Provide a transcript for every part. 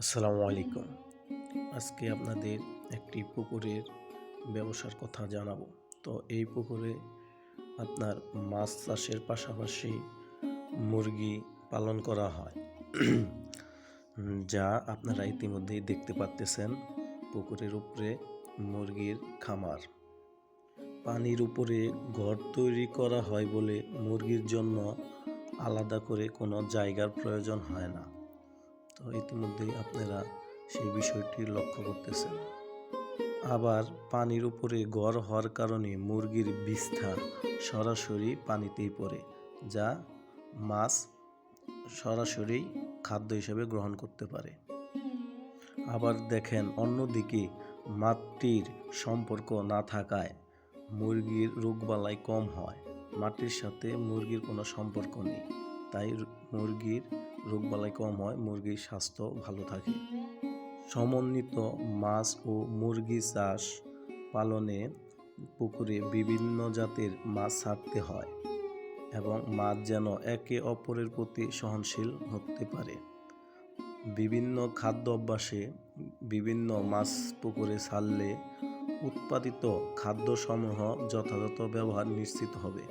আসসালামু আলাইকুম। আজকে আপনাদের একটি পুকুরের ব্যবসার কথা জানাবো। তো এই পুকুরে আপনার মাছ চাষের পাশাপাশি মুরগি পালন করা হয়। যা আপনারা ইতিমধ্যেই দেখতে পাচ্তেছেন, পুকুরের উপরে মুরগির খামার। পানির উপরে ঘর তৈরি করা হয় বলে মুরগির জন্য আলাদা করে কোনো জায়গার প্রয়োজন হয় না। তো ইতিমধ্যেই আপনারা সেই বিষয়টি লক্ষ্য করতেছেন। আবার পানির উপরে ঘর হওয়ার কারণে মুরগির বিষ্ঠা সরাসরি পানিতেই পড়ে, যা মাছ সরাসরি খাদ্য হিসেবে গ্রহণ করতে পারে। আবার দেখেন, অন্যদিকে মাটির সম্পর্ক না থাকায় মুরগির রোগবালাই কম হয়। মাটির সাথে মুরগির কোনো সম্পর্ক নেই, তাই মুরগির রোগবালাই কম হয়, মুরগির স্বাস্থ্য ভালো থাকে। সমন্বিত মাছ ও মুরগি চাষ পালনে পুকুরে বিভিন্ন জাতের মাছ ছাড়তে হয় এবং মাছ যেন একে অপরের প্রতি সহনশীল হতে পারে। বিভিন্ন খাদ্য অভ্যাসে বিভিন্ন মাছ পুকুরে ছাড়লে উৎপাদিত খাদ্যসমূহ যথাযথ ব্যবহার নিশ্চিত হবে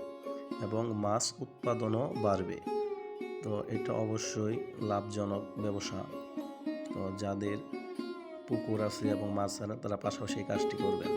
এবং মাছ উৎপাদনও বাড়বে। তো এটা অবশ্যই লাভজনক ব্যবসা। তো যাদের পুকুর আছে এবং মাছ ছাড়েন, তারা পাশাপাশি এই কাজটি করবেন।